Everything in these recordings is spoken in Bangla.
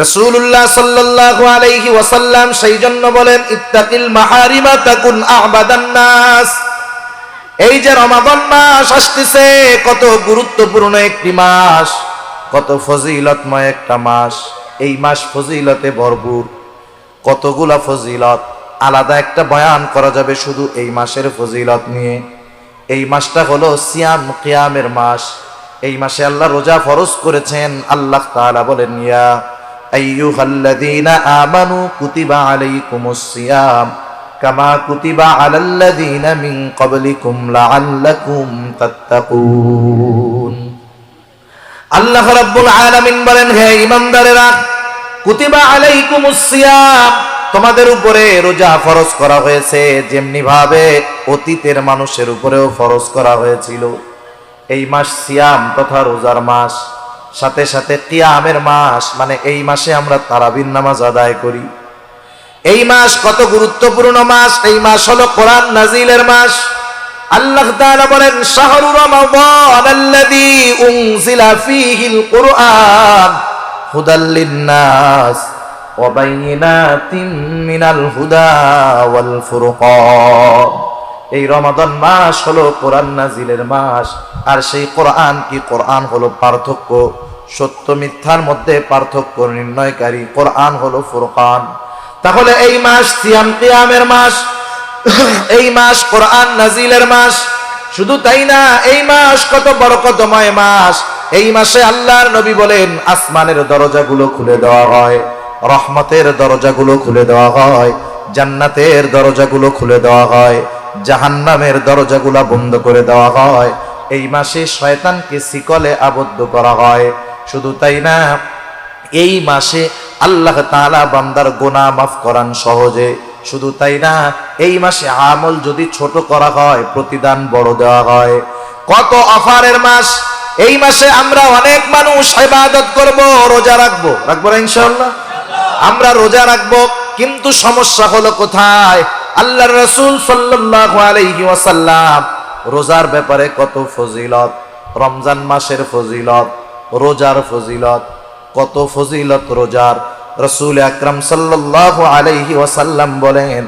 রাসূলুল্লাহ সাল্লাল্লাহু আলাইহি ওয়াসাল্লাম সেই জন্য বলেন, ইত্তাকিল মাহারিমা তাকুন আ'বাদান নাস। এই যে রমাদান মাস আসতেছে, কত গুরুত্বপূর্ণ একটি মাস, কত ফজিলতময় একটা মাস। এই মাস ফজিলতে ভরপুর, কতগুলা ফজিলত, আলাদা একটা বয়ান করা যাবে শুধু এই মাসের ফজিলত নিয়ে। এই মাসটা হলো সিয়াম কিয়ামের মাস। এই মাসে আল্লাহ রোজা ফরজ করেছেন। আল্লাহ তাআলা বলেন, ইয়া আইয়ুহাল্লাযীনা আমানু কুতিবা আলাইকুমুস সিয়াম কামা কুতিবা আলাল্লাযীনা মিন ক্বাবলিকুম লাআল্লাকুম তাত্তাকুন। আল্লাহ রাব্বুল আলামিন বলেন, হে ঈমানদারেরা, কুতিবা আলাইকুমুস সিয়াম, তোমাদের উপরে রোজা ফরজ করা হয়েছে যেমনি ভাবে অতীতের মানুষের উপরেও ফরজ করা হয়েছিল। এই মাস সিয়াম তথা রোজার মাস, সাথে সাথে কিয়ামের মাস, মানে এই মাসে আমরা তারাবির নামাজ আদায় করি। এই মাস কত গুরুত্বপূর্ণ মাস। এই মাস হলো কোরআন নাজিলের মাস। আল্লাহ তাআলা বলেন, শাহরু রমাদান আল্লাযী উনজিলা ফীহিল কুরআন হুদাল লিন-নাস ওয়া বাইয়িনাতিন মিনাল হুদা ওয়াল ফুরকান। এই রমাদান মাস হলো কোরআন নাজিলের মাস। আর সেই কোরআন কি? কোরআন হলো পার্থক্য, সত্য মিথ্যার মধ্যে পার্থক্য নির্ণয়কারী। কোরআন হলো ফুরকান। তাহলে এই মাস সিয়াম কিয়ামের মাস, এই মাস কোরআন নাজিলের মাস। শুধু তাই না, এই মাস কত বরকতময় মাস। এই মাসে আল্লাহর নবী বলেন, আসমানের দরজাগুলো খুলে দেওয়া হয়, রহমতের দরজাগুলো খুলে দেওয়া হয়, জান্নাতের দরজাগুলো খুলে দেওয়া হয়, জাহান্নামের দরজাগুলো বন্ধ করে দেওয়া হয়। এই মাসে শয়তানকে শিকলে আবদ্ধ করা হয়। শুধু তাই না, এই মাসে আল্লাহ তাআলা বান্দার গুনাহ মাফ করান সহজে। শুধু তাই না, এই মাসে আমল যদি ছোট করা হয়, প্রতিদান বড় দেওয়া হয়। কত অফারের মাস। এই মাসে আমরা অনেক মানুষ ইবাদত করব, রোজা রাখবো না ইনশাআল্লাহ? আমরা রোজা রাখবো, কিন্তু সমস্যা হলো কোথায়? আল্লাহর রাসূল সাল্লাল্লাহু আলাইহি ওয়াসাল্লাম রোজার ব্যাপারে কত ফজিলত, রমজান মাসের ফজিলত, রোজার ফজিলত, কত ফজিলত রোজার। রাসূল আকরাম সাল্লাল্লাহু আলাইহি ওয়াসাল্লাম বলেন,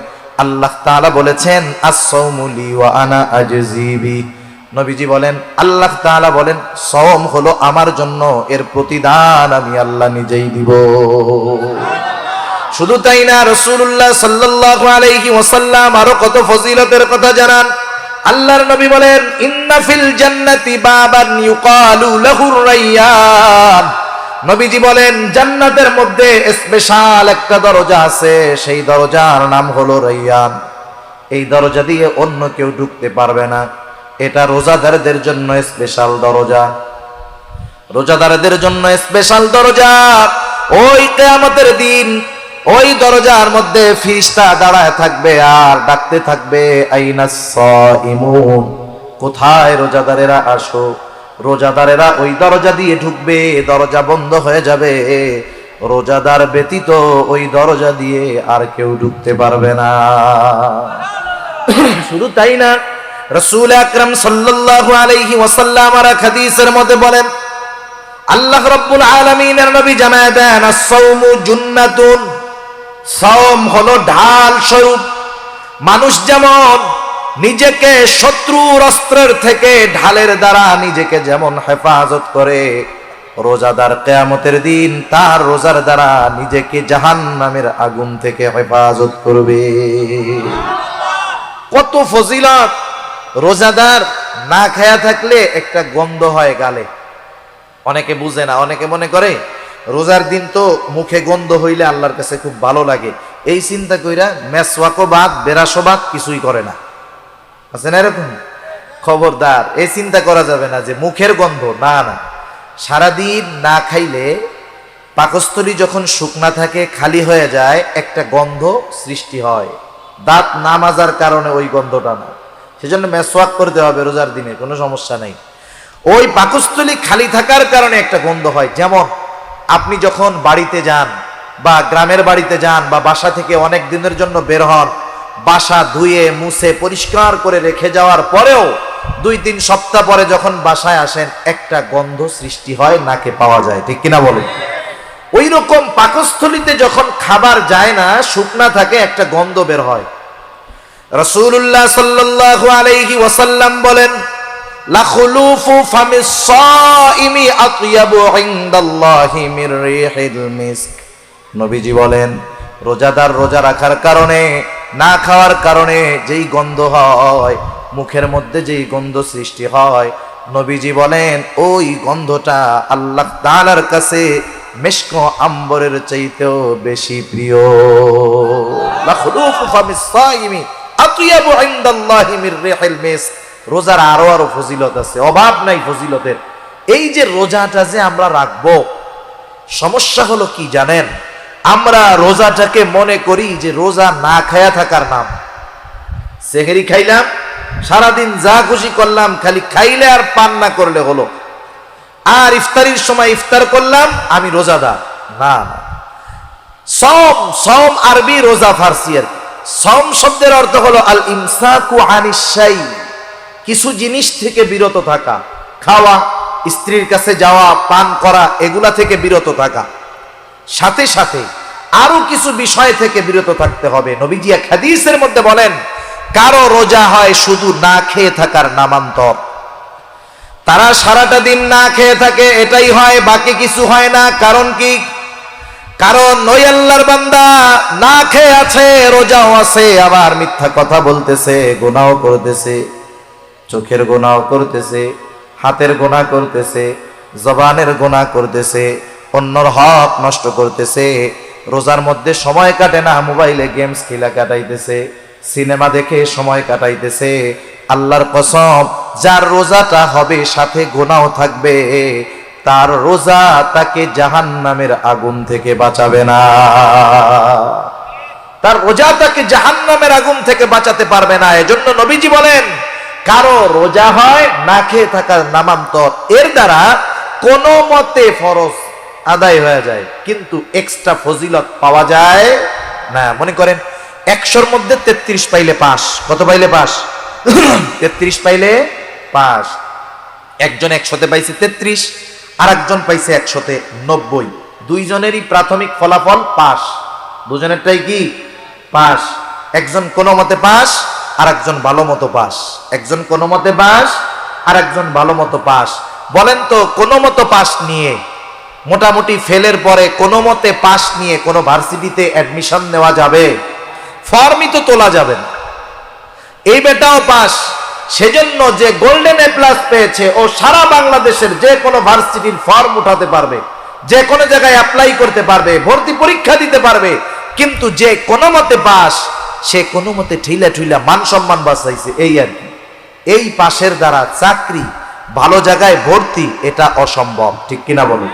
আল্লাহ তাআলা বলেছেন, আস-সাওমু লি ওয়া আনা আজজি বি। নবীজি বলেন, আল্লাহ তাআলা বলেন, সওম হলো আমার জন্য, এর প্রতিদান আমি আল্লাহ নিজেই দিব। শুধু তাই না, রাসূলুল্লাহ সাল্লাল্লাহু আলাইহি ওয়াসাল্লাম আরো কত ফজিলতের কথা জানান। আল্লাহর নবী বলেন, ইন্না ফিল জান্নাতি বাবান ইউকালু লাহুর রায়্যান। নবীজি বলেন, জান্নাতের মধ্যে স্পেশাল একটা দরজা আছে, সেই দরজার নাম হলো রায়্যান। এই দরজা দিয়ে অন্য কেউ ঢুকতে পারবে না। এটা রোজাদারদের জন্য স্পেশাল দরজা, রোজাদারদের জন্য স্পেশাল দরজা। ওই কিয়ামতের দিন ওই দরজার মধ্যে ফেরেশতা দাঁড়ায় থাকবে আর ডাকতে থাকবে, আইনাস সাইমুন, কোথায় রোজাদারেরা, আসো। রোজাদারেরা ওই দরজা দিয়ে ঢুকবে, দরজা বন্ধ হয়ে যাবে। রোজাদার ব্যতীত ওই দরজা দিয়ে আর কেউ ঢুকতে পারবে না। শুধু তাই না, রাসূল আকরাম সাল্লাল্লাহু আলাইহি ওয়াসাল্লাম আর হাদিসের মধ্যে বলেন, আল্লাহ রাব্বুল আলামিনের নবী জানায় দেন, আস-সাওমু জুন্নাতুন, সাওম হলো ঢাল স্বরূপ। মানুষ যেমন নিজেকে শত্রুর অস্ত্রের থেকে ঢালের দ্বারা নিজেকে যেমন হেফাজত করে, রোজাদার কিয়ামতের দিন তার রোজার দ্বারা নিজেকে জাহান্নামের আগুন থেকে হেফাজত করবে। কত ফজিলত। রোজাদার না খায়া থাকলে একটা গন্ধ হয় গালে, অনেকে বুঝে না। অনেকে মনে করে রোজার দিন তো মুখে গন্ধ হইলে আল্লাহর কাছে খুব ভালো লাগে, এই চিন্তা কইরা মেসওয়াকো বাদ বেরাসো বাদ কিছুই করে না। আছে না এরকম? খবরদার, এই চিন্তা করা যাবে না যে মুখের গন্ধ, না না। সারাদিন না খাইলে পাকস্থলী যখন শুকনা থাকে, খালি হয়ে যায়, একটা গন্ধ সৃষ্টি হয়। দাঁত না মাজার কারণে ওই গন্ধটা না, সেজন্য মেসওয়াক করতে হবে রোজার দিনে, কোনো সমস্যা নেই। ওই পাকস্থলী খালি থাকার কারণে একটা গন্ধ হয়। যেমন আপনি যখন বাড়িতে যান বা গ্রামের বাড়িতে যান বা বাসা থেকে অনেক দিনের জন্য বের হন, বাসা ধুয়ে মুছে পরিষ্কার করে রেখে যাওয়ার পরেও 2-3 সপ্তাহ পরে যখন বাসায় আসেন, একটা গন্ধ সৃষ্টি হয়, নাকে পাওয়া যায়, ঠিক কিনা বলেন? ওই রকম পাকস্থলিতে যখন খাবার যায় না, শুকনা থাকে, একটা গন্ধ বের হয়। রাসূলুল্লাহ সাল্লাল্লাহু আলাইহি ওয়াসাল্লাম বলেন, লা খুলুফু ফামিস সাইমি আতয়াবু ইনদাল্লাহি মির রিহিল মিস্ক। নবীজি বলেন, রোজাদার রোজা রাখার কারণে, না খাওয়ার কারণে যেই গন্ধ হয়, মুখের মধ্যে যেই গন্ধ সৃষ্টি হয়, নবীজি বলেন ওই গন্ধটা আল্লাহ তাআলার কাছে মিশক আম্বরের চাইতেও বেশি প্রিয়। লা খুলুফু ফামিস সাইমি আতয়াবু ইনদাল্লাহি মির রিহিল মিস্ক। রোজার আরো ফজিলত আছে, অভাব নাই ফজিলতের। এই যে রোজাটা যে আমরা রাখবো, সমস্যা হলো কি জানেন, আমরা রোজাটাকে মনে করি যে রোজা না খায়া থাকার নাম। সেহরি খাইলাম, সারাদিন যা খুশি করলাম, খালি খাইলে আর পান না করলে হলো, আর ইফতারির সময় ইফতার করলাম, আমি রোজাদার। না, সম, সম আরবি, রোজা ফার্সি। আর সম শব্দের অর্থ হলো আল ইমসাকু আনিশ শাই, কিছু জিনিস থেকে বিরত থাকা, খাওয়া, স্ত্রীর কাছে যাওয়া, পান করা, এগুলা থেকে বিরত থাকা, সাথে সাথে আরো কিছু বিষয় থেকে বিরত থাকতে হবে। নবীজি এক হাদিসের মধ্যে বলেন, কারো রোজা হয় শুধু না খেয়ে থাকার নামান্তর। তারা সারাটা দিন না খেয়ে থাকে, এটাই হয়, বাকি কিছু হয় না। কারণ কি? কারণ ওই আল্লাহর বান্দা না খেয়ে আছে, রোজাও আছে, আবার মিথ্যা কথা বলতেছে, গুনাহ করতেছে, চোখের গুনাহ করতেছে, হাতের গুনাহ করতেছে, জবানের গুনাহ করতেছে, অন্যর হক নষ্ট করতেছে। রোজার মধ্যে সময় কাটে না, মোবাইলে গেমস খেলা কাটাইতেছে, সিনেমা দেখে সময় কাটাইতেছে। আল্লাহর কসম, যার রোজাটা হবে সাথে গুনাহ থাকবে, তার রোজা তাকে জাহান্নামের আগুন থেকে বাঁচাবে না। তার রোজা তাকে জাহান্নামের আগুন থেকে বাঁচাতে পারবে না। এজন্য নবীজি বলেন, কারো রোজা হয় না খেয়ে থাকার নামান্তর, এর দ্বারা কোনো মতে ফরজ আদায় হয়ে যায়, কিন্তু এক্সট্রা ফজিলত পাওয়া যায় না। মনে করেন 100-র মধ্যে 33 পাইলে পাস। কত পাইলে পাস? 33 পাইলে পাস। একজন 100-তে পাইছে 33, আর একজন পাইছে 100-তে 90। দুইজনেরই প্রাথমিক ফলাফল পাস, দুজনেরটাই কি পাস। একজন কোনো মতে পাস, আর একজন ভালো মতো পাস। একজন কোনো মতে পাস, আর একজন ভালো মতো পাস। বলেন তো, কোনো মতো পাস নিয়ে, মোটামুটি ফেলের পরে কোনো মতে পাস নিয়ে কোনো ভার্সিটিতে অ্যাডমিশন নেওয়া যাবে? ফর্মই তো তোলা যাবে না। এই বেটাও পাস, সেজন্য যে গোল্ডেন এ প্লাস পেয়েছে, ও সারা বাংলাদেশের যে কোনো ভার্সিটির ফর্ম উঠাতে পারবে, যে কোনো জায়গায় অ্যাপ্লাই করতে পারবে, ভর্তি পরীক্ষা দিতে পারবে। কিন্তু যে কোনো মতে পাস, সে কোনো মতে ঠেলা ঠুইলা মান সম্মান বাঁচাইছে, এই আর কি। এই পাশের দ্বারা চাকরি, ভালো জায়গায় ভর্তি, এটা অসম্ভব। ঠিক কিনা বলুন?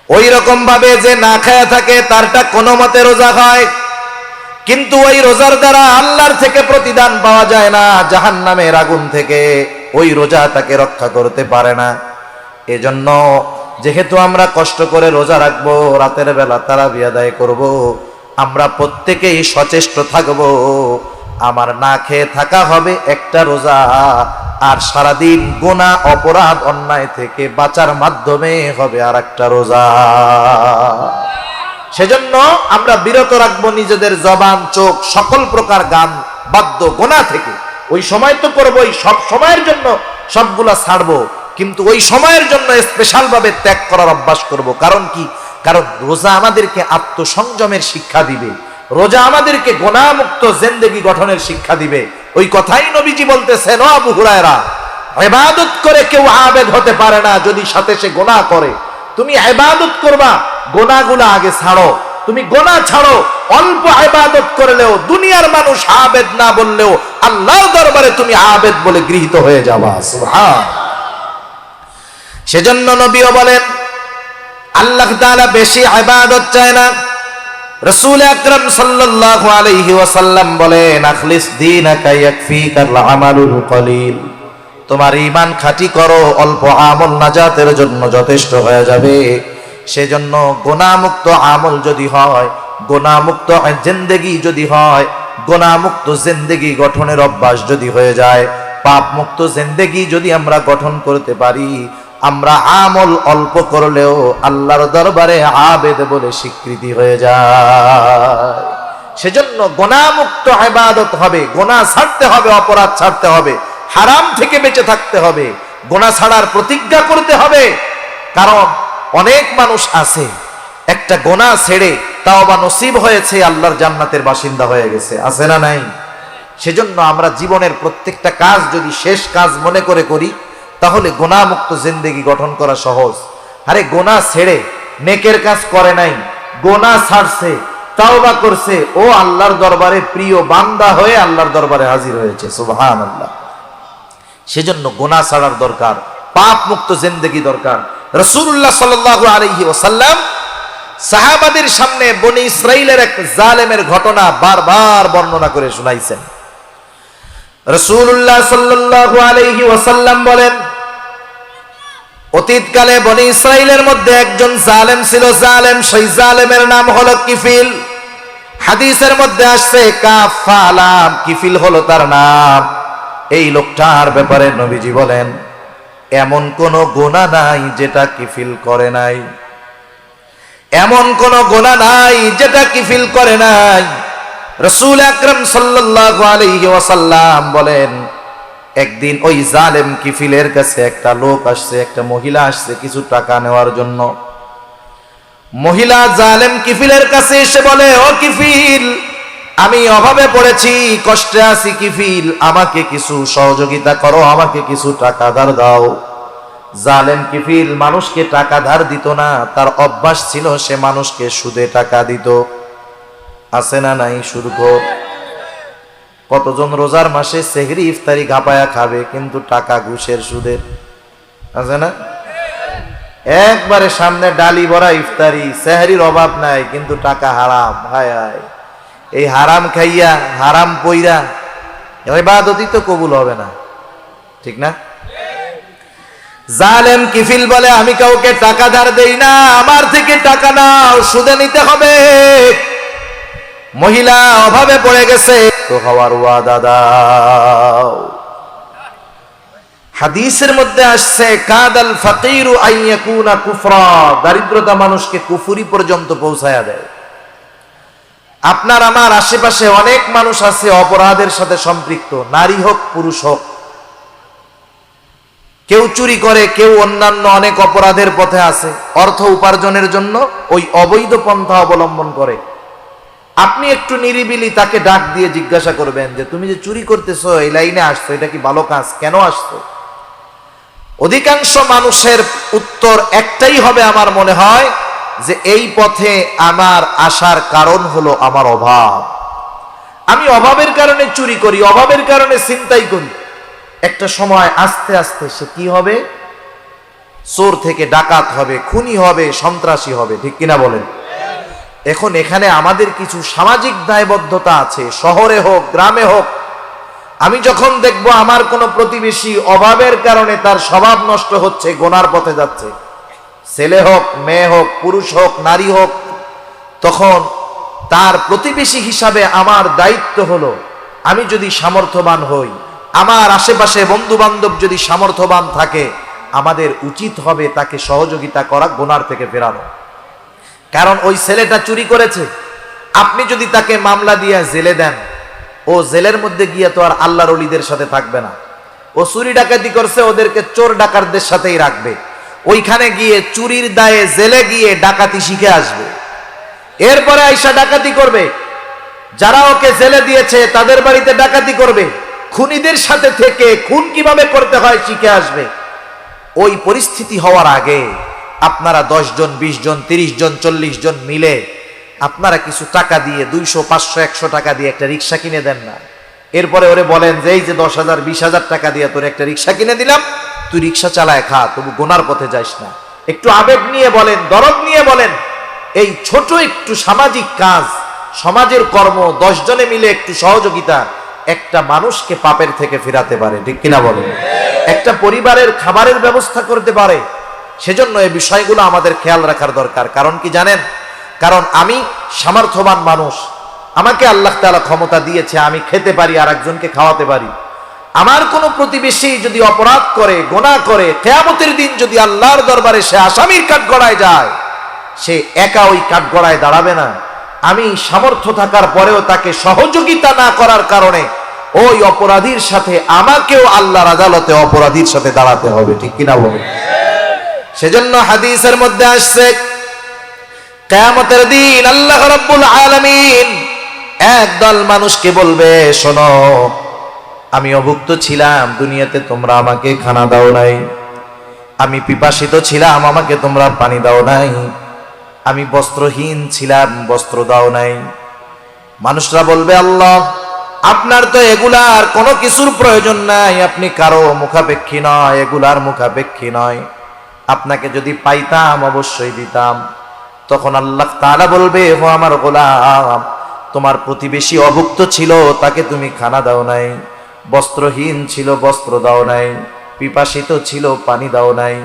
ওই রকম ভাবে যে না খায়া থাকে, তারটা কোনো মতে রোজা হয়, কিন্তু ওই রোজার দ্বারা আল্লাহর থেকে প্রতিদান পাওয়া যায় না, জাহান্নামের আগুন থেকে ওই রোজা তাকে রক্ষা করতে পারে না। এজন্য যেহেতু আমরা কষ্ট করে রোজা রাখবো, রাতের বেলা তারাবি আদায় করব, আমরা প্রত্যেকেই সচেষ্ট থাকব। আমার না খেয়ে থাকা হবে একটা রোজা, আর সারাদিন গুনাহ, অপরাধ, অন্যায় থেকে বাঁচার মাধ্যমে হবে আর একটা রোজা। সেজন্য আমরা বিরত রাখবো নিজেদের জবান, চোখ, সকল প্রকার গান, বাদ্য, গুনাহ থেকে। ওই সময় তো করবোই, সব সময়ের জন্য সবগুলা ছাড়বো, কিন্তু ওই সময়ের জন্য স্পেশাল ভাবে ত্যাগ করার অভ্যাস করব। কারণ কি? কারণ রোজা আমাদেরকে আত্মসংযমের শিক্ষা দিবে, রোজা আমাদেরকে গুনাহমুক্ত জিন্দেগি গঠনের শিক্ষা দিবে। ওই কথাই নবীজি বলতেছেন, ও আবু হুরায়রা, ইবাদত করে কেউ আবেদ হতে পারে না যদি সাথে সে গুনাহ করে। তুমি ইবাদত করবা, গুনাহগুলো আগে ছাড়ো। তুমি গুনাহ ছাড়ো, অল্প ইবাদত করলেও, দুনিয়ার মানুষ আবেদ না বললেও আল্লাহর দরবারে তুমি আবেদ বলে গৃহীত হয়ে যাবা। সুবহান। সেজন্য নবীও বলেন, আল্লাহ তাআলা বেশি ইবাদত চায় না। রাসূল আকরাম সাল্লাল্লাহু আলাইহি ওয়াসাল্লাম বলেন, আখলিস দীনাকা ইয়াকফিকাল আমালুল কলিল। তোমার ঈমান খাঁটি করো, অল্প আমল নাজাতের জন্য যথেষ্ট হয়ে যাবে। সেজন্য গুনাহমুক্ত আমল যদি হয়, গুনাহমুক্ত জিন্দেগি যদি হয়, গুনাহমুক্ত জিন্দেগি গঠনের অভ্যাস যদি হয়ে যায়, পাপ মুক্ত জিন্দেগি যদি আমরা গঠন করতে পারি, আমরা আমল অল্প করলেও আল্লাহর দরবারে আবেদ বলে স্বীকৃতি হয়ে যায়। সেজন্য গুনাহমুক্ত ইবাদত হবে, গুনাহ ছাড়তে হবে, অপরাধ ছাড়তে হবে, হারাম থেকে বেঁচে থাকতে হবে, গুনাহ ছাড়ার প্রতিজ্ঞা করতে হবে। কারণ অনেক মানুষ আছে একটা গুনাহ ছেড়ে তাওবা নসিব হয়েছে, আল্লাহর জান্নাতের বাসিন্দা হয়ে গেছে, আছে না নাই? সেজন্য আমরা জীবনের প্রত্যেকটা কাজ যদি শেষ কাজ মনে করে করি তাহলে গুনাহমুক্ত জিন্দেগি গঠন করা সহজ। আরে গুনাহ ছেড়ে নেকের কাজ করে নাই, গুনাহ ছাড়ছে, তাওবা করছে, ও আল্লাহর দরবারে প্রিয় বান্দা হয়ে আল্লাহর দরবারে হাজির হয়েছে, সুবহানাল্লাহ। সেজন্য গুনাহ ছাড়ার দরকার, পাপ মুক্ত জিন্দেগি দরকার। রাসূলুল্লাহ সাল্লাল্লাহু আলাইহি ওয়াসাল্লাম সাহাবাদের সামনে বনি ইসরাইলের এক জালেমের ঘটনা বারবার বর্ণনা করে শোনাইছেন। রাসূলুল্লাহ সাল্লাল্লাহু আলাইহি ওয়াসাল্লাম বলেন, অতীতকালে বনি ইসরাইলের মধ্যে একজন জালেম ছিল, জালেম, সেই জালেমের নাম হলো কিফিল। হাদিসের মধ্যে আসছে কাফালাম, কিফিল হলো তার নাম। এই লোকটার ব্যাপারে নবীজি বলেন, এমন কোন গুনাহ নাই যেটা কিফিল করে নাই, এমন কোন গুনাহ নাই যেটা কিফিল করে নাই। রাসূল আকরাম সাল্লাল্লাহু আলাইহি ওয়াসাল্লাম বলেন, একদিন ওই জালেম কিফিলের কাছে একটা লোক আসছে, একটা মহিলা আসছে কিছু টাকা নেওয়ার জন্য। মহিলা জালেম কিফিলের কাছে এসে বলে, ও কিফিল, আমি অভাবে পড়েছি, কষ্টে আছি কিফিল, আমাকে কিছু সহযোগিতা করো, আমাকে কিছু টাকা ধার দাও। জালেম কিফিল মানুষকে টাকা ধার দিত না, তার অভ্যাস ছিল সে মানুষকে সুদে টাকা দিত। আছে না নাই সুদখোর? কতজন রোজার মাসে সেহরি ইফতারি ঘাপায়া খাবে কিন্তু টাকা ঘুষের সুদের, আছে না? একবারে সামনে ডালি ভরা ইফতারি, সেহরির অভাব নাই কিন্তু টাকা হারাম। হায় হায়, এই হারাম খাইয়া হারাম পইরা ইবাদতই তো কবুল হবে না, ঠিক না? জালেম কিফিল বলে, আমি কাউকে টাকা ধার দেই না, আমার থেকে টাকা নাও, সুদে নিতে হবে। মহিলা অভাবে পড়ে গেছে, তো হওয়ার ওয়াদা দাও। হাদিসের মধ্যে আসছে, কাদাল ফাকিরু আইয়াকুনা কুফরা, দারিদ্রতা মানুষকে কুফরি পর্যন্ত পৌঁছায়া দেয়। আপনার আমার আশেপাশে অনেক মানুষ আছে অপরাধের সাথে সম্পৃক্ত, নারী হোক পুরুষ হোক। কেউ চুরি করে, কেউ অন্যান্য অনেক অপরাধের পথে আছে, অর্থ উপার্জনের জন্য ওই অবৈধ পন্থা অবলম্বন করে। আপনি একটু নিরিবিলি তাকে ডাক দিয়ে জিজ্ঞাসা করবেন যে তুমি যে চুরি করতেছো, এই লাইনে আসছো, এটা কি ভালো কাজ, কেন আসছো? অধিকাংশ মানুষের উত্তর একটাই হবে আমার মনে হয়, যে এই পথে আমার আসার কারণ হলো আমার অভাব, আমি অভাবের কারণে চুরি করি, অভাবের কারণে ছিনতাই করি। একটা সময় আস্তে আস্তে সে কি হবে? চোর থেকে ডাকাত হবে, খুনি হবে, সন্ত্রাসী হবে, ঠিক কিনা বলেন? এখন এখানে আমাদের কিছু সামাজিক দায়বদ্ধতা আছে, শহরে হোক গ্রামে হোক। আমি যখন দেখব আমার কোনো প্রতিবেশী অভাবের কারণে তার স্বভাব নষ্ট হচ্ছে, গোনার পথে যাচ্ছে, ছেলে হোক মেয়ে হোক পুরুষ হোক নারী হোক, তখন তার প্রতিবেশী হিসাবে আমার দায়িত্ব হলো, আমি যদি সামর্থ্যবান হই, আমার আশেপাশে বন্ধু বান্ধব যদি সামর্থ্যবান থাকে, আমাদের উচিত হবে তাকে সহযোগিতা করা, গোনার থেকে ফেরানো। কারণ ওই ছেলেটা চুরি করেছে, আপনি যদি তাকে মামলা দিয়ে জেলে দেন, ও জেলের মধ্যে গিয়ে তো আর আল্লাহর ওলিদের সাথে থাকবে না। ও চুরি ডাকাতি করছে, ওদেরকে চোর ডাকাতদের সাথেই রাখবে। ওইখানে গিয়ে চুরির দায়ে জেলে গিয়ে ডাকাতি শিখে আসবে, এরপরে আইসা ডাকাতি করবে। যারা ওকে জেলে দিয়েছে তাদের বাড়িতে ডাকাতি করবে, খুনিদের সাথে থেকে খুন কিভাবে করতে হয় শিখে আসবে। ওই পরিস্থিতি হওয়ার আগে আপনারা 10 জন 20 জন 30 জন 40 জন মিলে আপনারা কিছু টাকা দিয়ে 200 500 100 টাকা দিয়ে একটা রিক্সা কিনে দেন না। এরপরে ওরে বলেন যে এই যে 10,000 20,000 টাকা দিয়ে তোর একটা রিক্সা কিনে দিলাম, তুই রিক্সা চালায় খা, তবু গোনার পথে যাস না। একটু আবেগ নিয়ে বলেন, দরদ নিয়ে বলেন। এই ছোট একটু সামাজিক কাজ, সমাজের কর্ম, 10 জনে মিলে একটু সহযোগিতা একটা মানুষকে পাপের থেকে ফেরাতে পারে, ঠিক কিনা বলেন? একটা পরিবারের খাবারের ব্যবস্থা করতে পারে। সেজন্য এই বিষয়গুলো আমাদের খেয়াল রাখার দরকার। কারণ কি জানেন? কারণ আমি সামর্থ্যবান মানুষ, আমাকে আল্লাহ তাআলা ক্ষমতা দিয়েছে, আমি খেতে পারি আর একজনকে খাওয়াতে পারি। আমার কোন প্রতিবেশী যদি অপরাধ করে, গুনাহ করে, কিয়ামতের দিন যদি আল্লাহর দরবারে সে আসামির কাঠগড়ায় যায়, সে একা ওই কাঠগড়ায় দাঁড়াবে না। আমি সামর্থ্য থাকার পরেও তাকে সহযোগিতা না করার কারণে ওই অপরাধীর সাথে আমাকেও আল্লাহর আদালতে অপরাধীর সাথে দাঁড়াতে হবে, ঠিক কিনা বলুন? সেজন্য হাদিসের মধ্যে আসছে, কিয়ামতের দিন আল্লাহ রাব্বুল আলামিন একদল মানুষকে বলবে, শোনো, আমি অভুক্ত ছিলাম, দুনিয়াতে তোমরা আমাকে খানা দাও নাই। আমি পিপাসিত ছিলাম, আমাকে তোমরা পানি দাও নাই। আমি বস্ত্রহীন ছিলাম, বস্ত্র দাও নাই। মানুষরা বলবে, আল্লাহ, আপনার তো এগুলার কোনো কিছুর প্রয়োজন নাই, আপনি কারো মুখাপেক্ষী নয়, এগুলার মুখাপেক্ষী নয়। আপনাকে যদি পাইতাম অবশ্যই দিতাম। তখন আল্লাহ তাআলা বলবে, ও আমার গোলাম, তোমার প্রতিবেশী অভুক্ত ছিল, তাকে তুমি খানা দাও নাই। বস্ত্রহীন ছিল, বস্ত্র দাও নাই। পিপাসিত ছিল, পানি দাও নাই।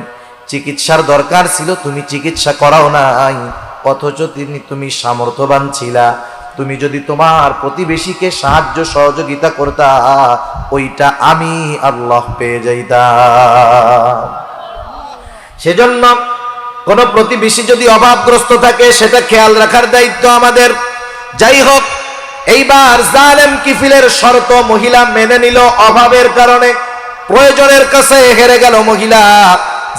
চিকিৎসার দরকার ছিল, তুমি চিকিৎসা করাও নাই। অথচ তুমি সামর্থ্যবান ছিলা, তুমি যদি তোমার প্রতিবেশীকে সাহায্য সহযোগিতা করতা, ওইটা আমি আল্লাহ পেয়ে যাইতাম। সেজন্য কোন প্রতিবেশী যদি অভাবগ্রস্ত থাকে, সেটা খেয়াল রাখার দায়িত্ব আমাদের। যাই হোক, এইবার জালেম কিফিলের শর্ত মহিলা মেনে নিল। অভাবের কারণে, প্রয়োজনের কাছে হেরে গেল মহিলা।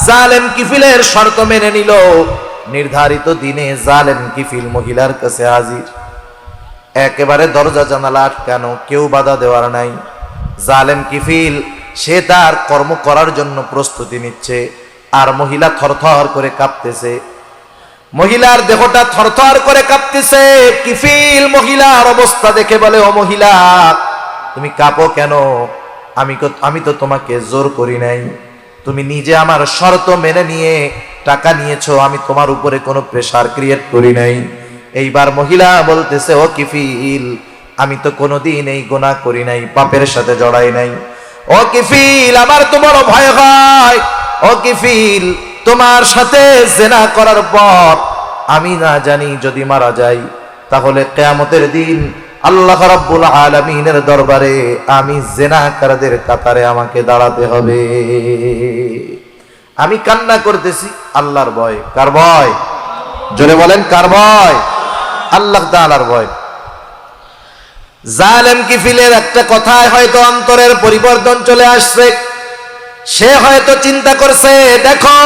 জালেম কিফিলের শর্ত মেনে নিল। নির্ধারিত দিনে জালেম কিফিল মহিলার কাছে হাজির। একেবারে দরজা জানালা আটকানো, কেউ বাধা দেওয়ার নাই। জালেম কিফিল সে তার কর্ম করার জন্য প্রস্তুতি নিচ্ছে, আর মহিলা থরথর করে কাঁপতেছে। মহিলার দেহটা থরথর করে কাঁপতেছে। কিফিল মহিলার অবস্থা দেখে বলে, ও মহিলা, তুমি কাঁপো কেন? আমি তো তোমাকে জোর করি নাই, তুমি নিজে আমার শর্ত মেনে নিয়ে টাকা নিয়েছো, আমি তোমার উপরে কোনো প্রেসার ক্রিয়েট করি নাই। এইবার মহিলা বলতেছে, ও কিফিল, আমি তো কোনোদিন এই গুনাহ করি নাই, পাপের সাথে জড়াই নাই। ও কিফিল, আমার তো বড় ভয় হয়। ও কিফিল, তোমার সাথে জিনা করার পর আমি না জানি যদি মারা যাই, তাহলে কিয়ামতের দিন আল্লাহ রাব্বুল আলামিনের দরবারে আমি জিনাকারদের কাতারে আমাকে দাঁড়াতে হবে। আমি কান্না করতেছি আল্লাহর ভয়। কার ভয়? জোরে বলেন, কার ভয়? আল্লাহ তাআলার ভয়। জালেম কিফিলের একটা কথায় হয়তো অন্তরের পরিবর্তন চলে আসছে। সে হয়তো চিন্তা করছে, দেখো,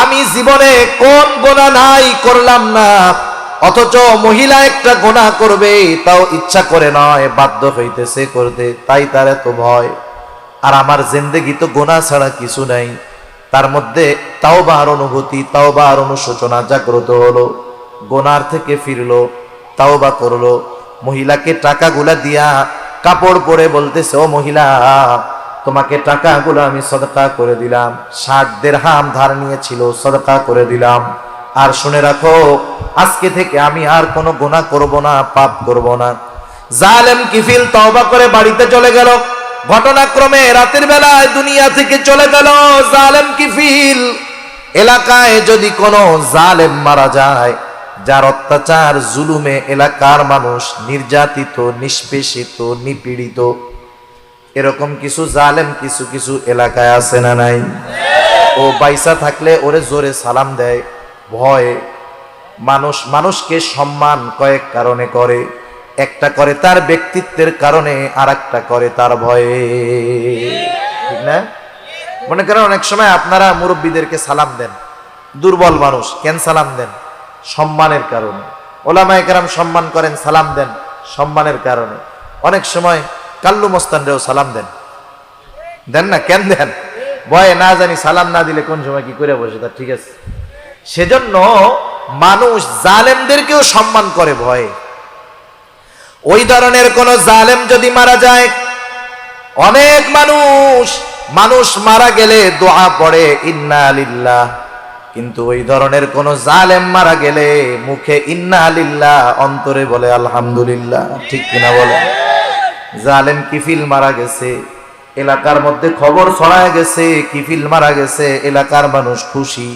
আমি জীবনে কোন গুনাহ নাই করলাম না, অথচ মহিলা একটা গুনাহ করবে, তাও ইচ্ছা করে নয়, বাধ্য হইতেছে করতে, তাই তার এত ভয়। আর আমার জিন্দেগি তো গুনাহ ছাড়া কিছু নাই। তার মধ্যে তাওবার অনুভূতি, তাওবার অনুশোচনা জাগ্রত হলো। গুনার থেকে ফিরলো, তাওবা করলো। মহিলাকে টাকাগুলা দিয়া কাপড় পরে বলতেছে, ও মহিলা, তোমাকে টাকাগুলো আমি সদকা করে দিলাম। 60 দিরহাম ধার নিয়েছিল, সদকা করে দিলাম। আর শুনে রাখো, আজকে থেকে আমি আর কোনো গুনাহ করব না, পাপ করব না। জালেম কিফিল তওবা করে বাড়িতে চলে গেল। ঘটনাক্রমে রাতের বেলায় দুনিয়া থেকে চলে গেল জালেম কিফিল। এলাকায় যদি কোনো জালেম মারা যায়, যার অত্যাচার জুলুমে এলাকার মানুষ নির্যাতিত, নিষ্পেষিত, নিপীড়িত, এরকম কিছু জালেম কিছু কিছু এলাকায় আছে না নাই? ও বাইসা থাকলে ওরে জোরে সালাম দেয় ভয়ে। মানুষকে সম্মান কয়েক কারণে করে। একটা করে তার ব্যক্তিত্বের কারণে, আর একটা করে তার ভয়ে, ঠিক না? মনে করেন অনেক সময় আপনারা মুরব্বীদেরকে সালাম দেন, দুর্বল মানুষ, কেন সালাম দেন? সম্মানের কারণে। ওলামায়ে কেরাম সম্মান করেন, সালাম দেন সম্মানের কারণে। অনেক সময় কাল্লু মস্তানরেও সালাম দেন, দেন না? কেন দেন? ভয়ে, না জানি সালাম না দিলে কোন সময় কি করে বসে, তা ঠিক আছে। সেজন্য মানুষ জালেমদেরকেও সম্মান করে ভয়ে। ওই ধরনের কোন জালেম যদি মারা যায়, অনেক মানুষ মারা গেলে দোয়া পড়ে ইন্না লিল্লাহ, কিন্তু ওই ধরনের কোন জালেম মারা গেলে মুখে ইন্না লিল্লাহ, অন্তরে বলে আলহামদুলিল্লাহ, ঠিক কিনা বলে? জালেম কিফিল মারা গেছে, এলাকার মধ্যে খবর ছড়ায় গেছে কিফিল মারা গেছে, এলাকার মানুষ খুশি।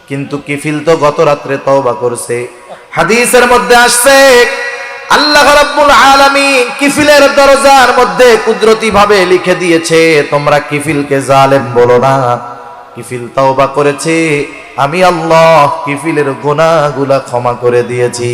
কিন্তু কিফিল তো গত রাত্রে তওবা করছে। হাদিসের মধ্যে আসছে, আল্লাহ রাব্বুল আলামিন কিফিলের দরজার মধ্যে কুদরতি ভাবে লিখে দিয়েছে, তোমরা কিফিলকে জালেম বলো না। কিফিল তওবা করেছে, আমি আল্লাহ কিফিলের গুনাহগুলা ক্ষমা করে দিয়েছি।